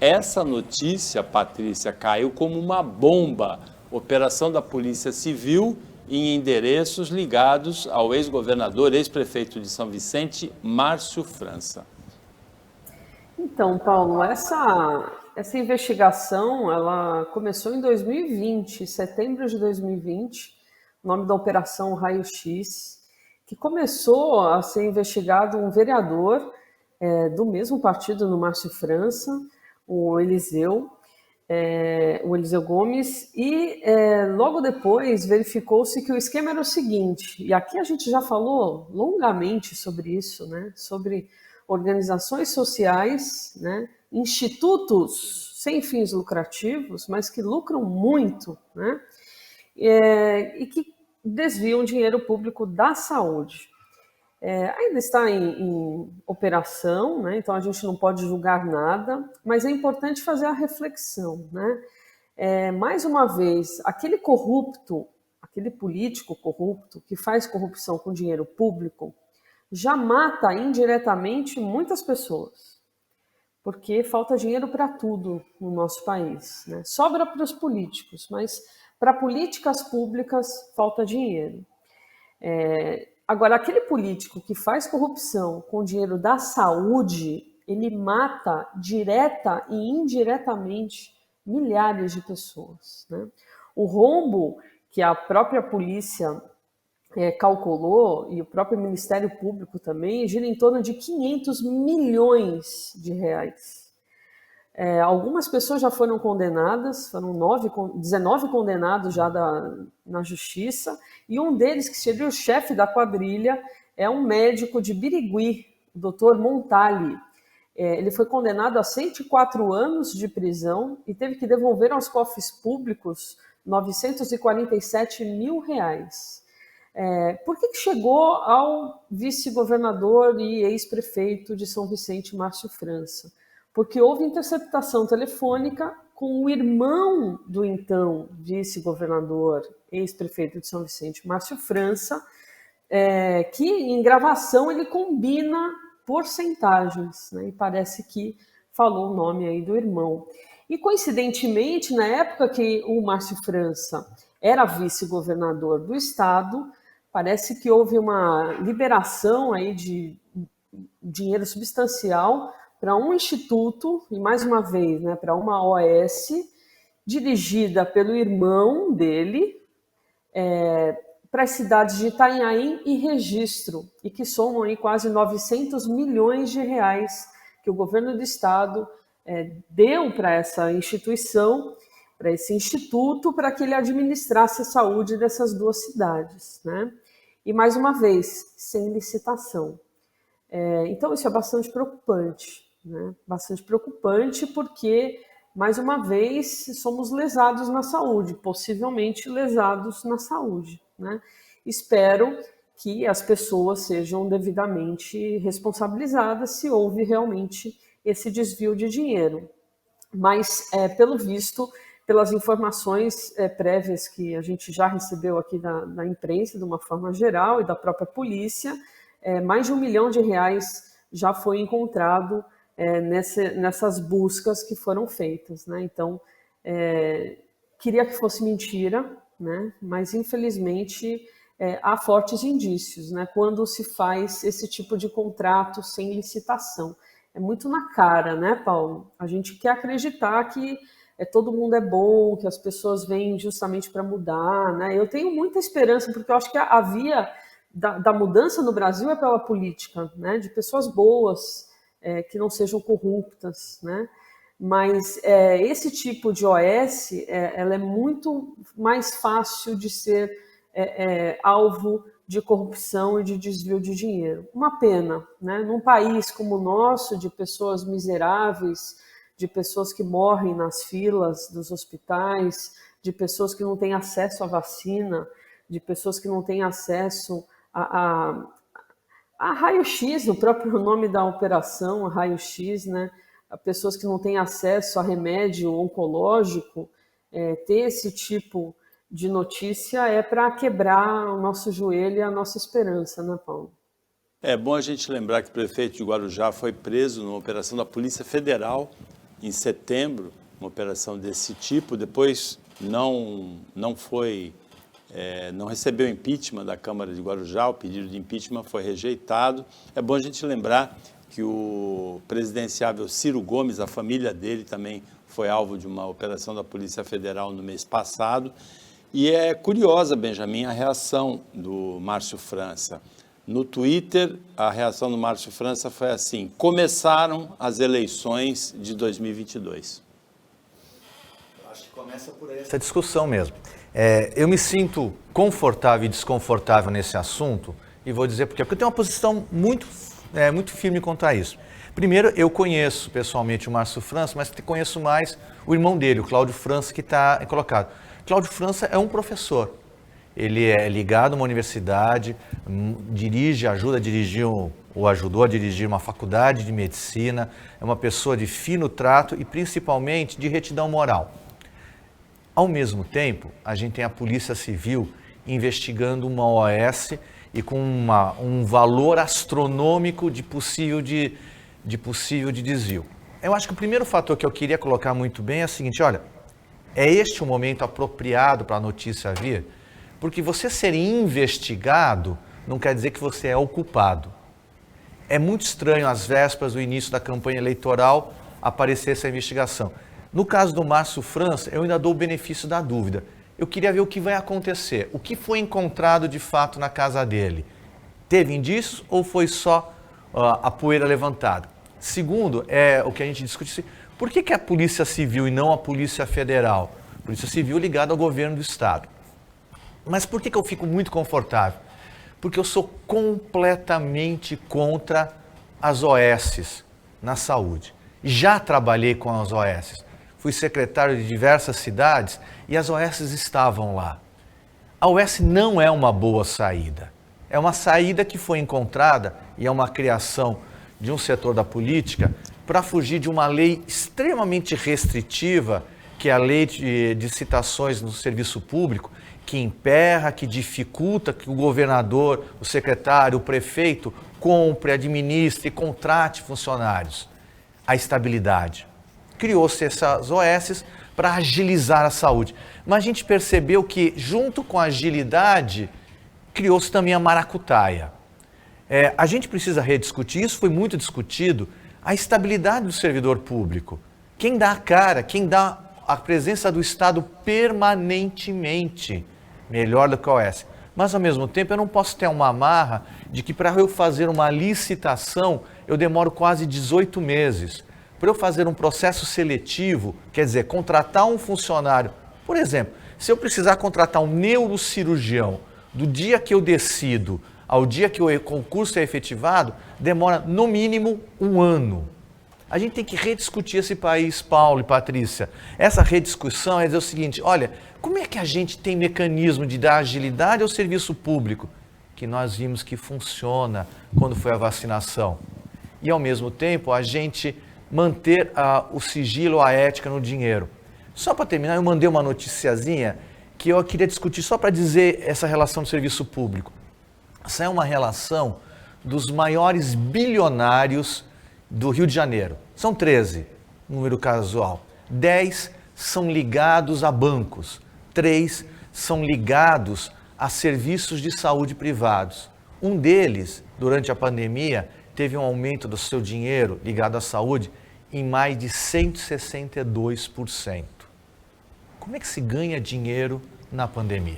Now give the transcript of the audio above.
Essa notícia, Patrícia, caiu como uma bomba. Operação da Polícia Civil em endereços ligados ao ex-governador, ex-prefeito de São Vicente, Márcio França. Então, Paulo, essa investigação, ela começou em 2020, setembro de 2020, o nome da Operação Raio X, que começou a ser investigado um vereador do mesmo partido no Márcio França, o Eliseu Gomes, e logo depois verificou-se que o esquema era o seguinte, e aqui a gente já falou longamente sobre isso, né, sobre organizações sociais, né, institutos sem fins lucrativos, mas que lucram muito, né, e que desviam dinheiro público da saúde. Ainda está em operação, né? Então a gente não pode julgar nada, mas é importante fazer a reflexão, né? Mais uma vez, aquele corrupto, aquele político corrupto que faz corrupção com dinheiro público, já mata indiretamente muitas pessoas, porque falta dinheiro para tudo no nosso país, né? Sobra para os políticos, mas para políticas públicas falta dinheiro. Agora, aquele político que faz corrupção com dinheiro da saúde, ele mata direta e indiretamente milhares de pessoas, né? O rombo que a própria polícia calculou, e o próprio Ministério Público também, gira em torno de 500 milhões de reais. Algumas pessoas já foram condenadas, foram 19 condenados já na justiça, e um deles, que seria o chefe da quadrilha, é um médico de Birigui, o doutor Montali. Ele foi condenado a 104 anos de prisão e teve que devolver aos cofres públicos 947 mil reais. Por que chegou ao vice-governador e ex-prefeito de São Vicente, Márcio França? Porque houve interceptação telefônica com o irmão do então vice-governador, ex-prefeito de São Vicente, Márcio França, que em gravação ele combina porcentagens, né? E parece que falou o nome aí do irmão. E coincidentemente, na época que o Márcio França era vice-governador do estado, parece que houve uma liberação aí de dinheiro substancial para um instituto, e mais uma vez, né, para uma OS, dirigida pelo irmão dele, para as cidades de Itanhaém e Registro, e que somam aí quase 900 milhões de reais que o governo do estado deu para essa instituição, para esse instituto, para que ele administrasse a saúde dessas duas cidades, né? E mais uma vez, sem licitação. Então isso é bastante preocupante, né? Bastante preocupante porque, mais uma vez, somos lesados na saúde, possivelmente lesados na saúde, né? Espero que as pessoas sejam devidamente responsabilizadas se houve realmente esse desvio de dinheiro. Mas, pelo visto, pelas informações prévias que a gente já recebeu aqui da imprensa, de uma forma geral, e da própria polícia, mais de R$1 milhão já foi encontrado nessas buscas que foram feitas, né? Então, queria que fosse mentira, né? Mas infelizmente há fortes indícios, né? Quando se faz esse tipo de contrato sem licitação. É muito na cara, né, Paulo? A gente quer acreditar que todo mundo é bom, que as pessoas vêm justamente para mudar, né? Eu tenho muita esperança, porque eu acho que a via da mudança no Brasil é pela política, né? De pessoas boas, que não sejam corruptas, né? Mas esse tipo de OS, ela é muito mais fácil de ser alvo de corrupção e de desvio de dinheiro. Uma pena, né? Num país como o nosso, de pessoas miseráveis, de pessoas que morrem nas filas dos hospitais, de pessoas que não têm acesso à vacina, de pessoas que não têm acesso a raio-x, o próprio nome da operação, raio-x, né? A pessoas que não têm acesso a remédio oncológico, ter esse tipo de notícia é para quebrar o nosso joelho e a nossa esperança, né, Paulo? É bom a gente lembrar que o prefeito de Guarujá foi preso numa operação da Polícia Federal em setembro, uma operação desse tipo. Depois não recebeu impeachment da Câmara de Guarujá, o pedido de impeachment foi rejeitado. É bom a gente lembrar que o presidenciável Ciro Gomes, a família dele também foi alvo de uma operação da Polícia Federal no mês passado. E é curiosa, Benjamin, a reação do Márcio França. No Twitter, a reação do Márcio França foi assim: começaram as eleições de 2022. Acho que começa por essa discussão mesmo. Eu me sinto confortável e desconfortável nesse assunto, e vou dizer por quê. Porque eu tenho uma posição muito firme contra isso. Primeiro, eu conheço pessoalmente o Márcio França, mas conheço mais o irmão dele, o Cláudio França, que está colocado. Cláudio França é um professor. Ele é ligado a uma universidade, ajuda a dirigir, ou ajudou a dirigir uma faculdade de medicina, é uma pessoa de fino trato e principalmente de retidão moral. Ao mesmo tempo, a gente tem a Polícia Civil investigando uma OAS e com um valor astronômico de possível desvio. Eu acho que o primeiro fator que eu queria colocar muito bem é o seguinte: olha, é este o momento apropriado para a notícia vir? Porque você ser investigado não quer dizer que você é o culpado. É muito estranho, às vésperas do início da campanha eleitoral, aparecer essa investigação. No caso do Márcio França, eu ainda dou o benefício da dúvida. Eu queria ver o que vai acontecer. O que foi encontrado de fato na casa dele? Teve indícios ou foi só a poeira levantada? Segundo, o que a gente discute, por que a Polícia Civil e não a Polícia Federal? Polícia Civil ligada ao governo do Estado. Mas por que eu fico muito confortável? Porque eu sou completamente contra as OSs na saúde. Já trabalhei com as OSs. Fui secretário de diversas cidades e as OSs estavam lá. A OS não é uma boa saída. É uma saída que foi encontrada e é uma criação de um setor da política para fugir de uma lei extremamente restritiva, que é a lei de citações no serviço público, que emperra, que dificulta que o governador, o secretário, o prefeito compre, administre e contrate funcionários. A estabilidade. Criou-se essas OSs para agilizar a saúde. Mas a gente percebeu que, junto com a agilidade, criou-se também a maracutaia. A gente precisa rediscutir, isso foi muito discutido, a estabilidade do servidor público. Quem dá a cara, quem dá a presença do Estado permanentemente, melhor do que a OS. Mas, ao mesmo tempo, eu não posso ter uma amarra de que para eu fazer uma licitação, eu demoro quase 18 meses. Para eu fazer um processo seletivo, quer dizer, contratar um funcionário. Por exemplo, se eu precisar contratar um neurocirurgião, do dia que eu decido ao dia que o concurso é efetivado, demora no mínimo 1 ano. A gente tem que rediscutir esse país, Paulo e Patrícia. Essa rediscussão é dizer o seguinte: olha, como é que a gente tem mecanismo de dar agilidade ao serviço público? Que nós vimos que funciona quando foi a vacinação. E, ao mesmo tempo, a gente manter o sigilo, a ética no dinheiro. Só para terminar, eu mandei uma noticiazinha que eu queria discutir só para dizer essa relação do serviço público. Essa é uma relação dos maiores bilionários do Rio de Janeiro. São 13, número casual. 10 são ligados a bancos. 3 são ligados a serviços de saúde privados. Um deles, durante a pandemia, teve um aumento do seu dinheiro ligado à saúde em mais de 162%. Como é que se ganha dinheiro na pandemia?